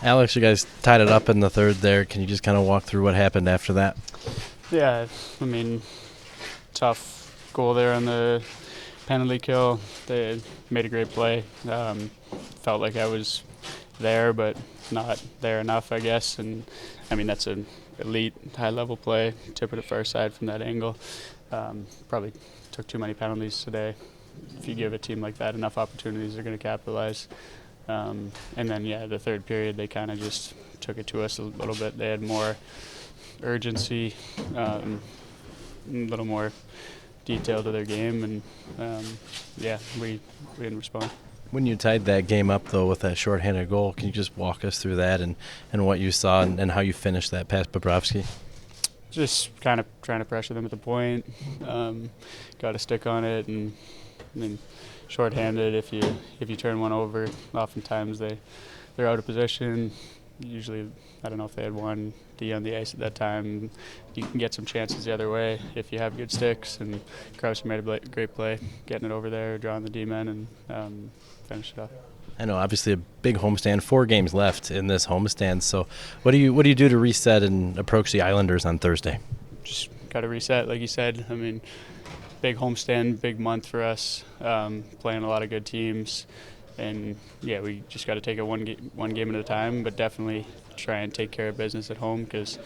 Alex, you guys tied it up in the third there. Can you just kind of walk through what happened after that? Yeah, I mean, tough goal there on the penalty kill. They made a great play. Felt like I was there, but not there enough, I guess. And I mean, that's an elite, high-level play. Tip it at far side from that angle. Probably took too many penalties today. If you give a team like that enough opportunities, they're going to capitalize. And then, yeah, the third period, they kind of just took it to us a little bit. They had more urgency, a little more detail to their game, and yeah, we didn't respond. When you tied that game up, though, with that shorthanded goal, can you just walk us through that and what you saw and how you finished that past Bobrovsky? Just kind of trying to pressure them at the point. Got a stick on it, and I mean, shorthanded. If you turn one over, oftentimes they're out of position. Usually, I don't know if they had one D on the ice at that time. You can get some chances the other way if you have good sticks. And Krauser made a great play, getting it over there, drawing the D-men, and finished it off. I know, obviously a big homestand, 4 games left in this homestand. So, what do you do to reset and approach the Islanders on Thursday? Just got to reset, like you said. I mean, big homestand, big month for us. Playing a lot of good teams. And yeah, we just got to take it one game at a time, but definitely try and take care of business at home because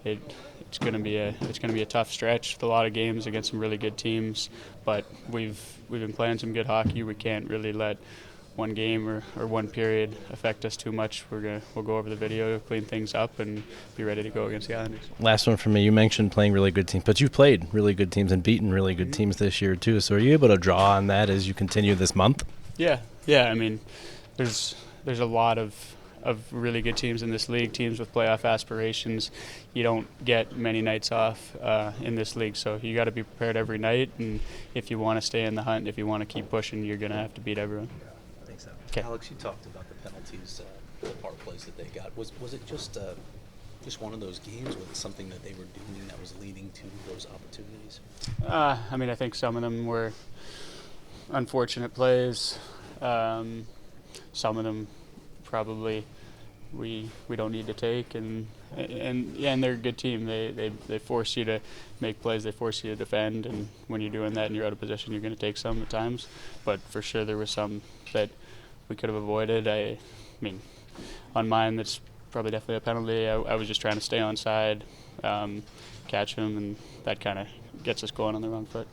it's going to be a tough stretch with a lot of games against some really good teams. But we've been playing some good hockey. We can't really let one game or one period affect us too much. We'll go over the video, clean things up, and be ready to go against the Islanders. Last one from me. You mentioned playing really good teams, but you've played really good teams and beaten really good teams this year too. So are you able to draw on that as you continue this month? Yeah. I mean, there's a lot of really good teams in this league, teams with playoff aspirations. You don't get many nights off in this league, so you got to be prepared every night. And if you want to stay in the hunt, if you want to keep pushing, you're going to have to beat everyone. I think so. Okay. Alex, you talked about the penalties, the power plays that they got. Was it just one of those games? Was it something that they were doing that was leading to those opportunities? I mean, I think some of them were unfortunate plays. Some of them probably we don't need to take, and they're a good team. They force you to make plays, they force you to defend, and when you're doing that and you're out of position, you're going to take some at times. But for sure, there were some that we could have avoided. I mean, on mine, that's probably definitely a penalty. I was just trying to stay on side, catch him, and that kind of gets us going on the wrong foot.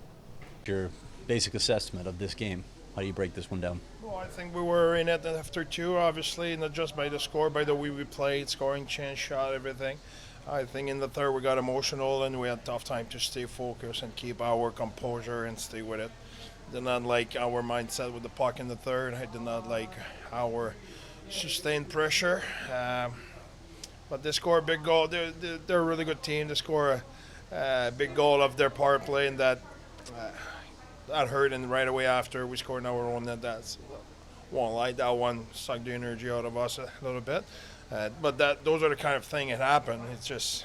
Your basic assessment of this game. How do you break this one down? Well, I think we were in it after 2, obviously, not just by the score, by the way we played, scoring, chance, shot, everything. I think in the third we got emotional and we had a tough time to stay focused and keep our composure and stay with it. Did not like our mindset with the puck in the third. I did not like our sustained pressure. But they score a big goal. They're a really good team. They score a big goal of their power play, and that hurt, and right away after we scored our own net. That's won't lie, that one sucked the energy out of us a little bit. But those are the kind of thing that happen. It's just,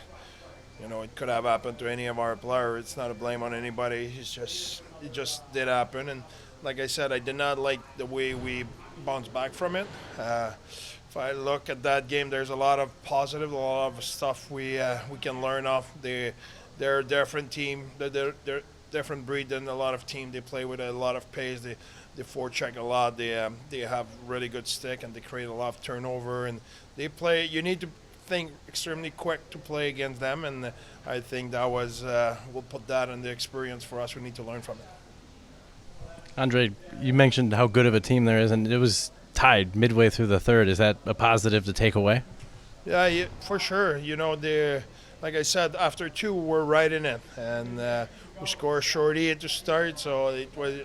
it could have happened to any of our players. It's not a blame on anybody. It just did happen. And like I said, I did not like the way we bounced back from it. If I look at that game, there's a lot of positive, a lot of stuff we can learn off. They're a different team. They're different breed than a lot of teams. They play with a lot of pace. They forecheck a lot. They have really good stick, and they create a lot of turnover. And they play. You need to think extremely quick to play against them. And I think that was we'll put that in the experience for us. We need to learn from it. André, you mentioned how good of a team there is, and it was tied midway through the third. Is that a positive to take away? Yeah, for sure. Like I said, after 2, we're right in it, and we scored shorty at the start, so it was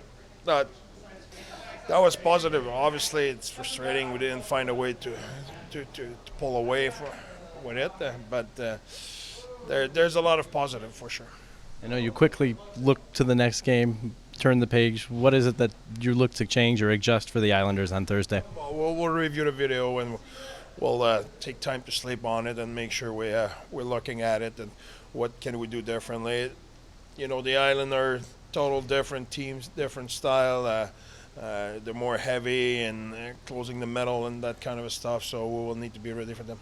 that was positive. Obviously, it's frustrating. We didn't find a way to pull away with it, but there's a lot of positive for sure. I know you quickly look to the next game, turn the page. What is it that you look to change or adjust for the Islanders on Thursday? Well, we'll review the video and we'll take time to sleep on it and make sure we're looking at it and what can we do differently. The Islanders, total different teams, different style. They're more heavy and closing the middle and that kind of stuff. So we will need to be ready for them.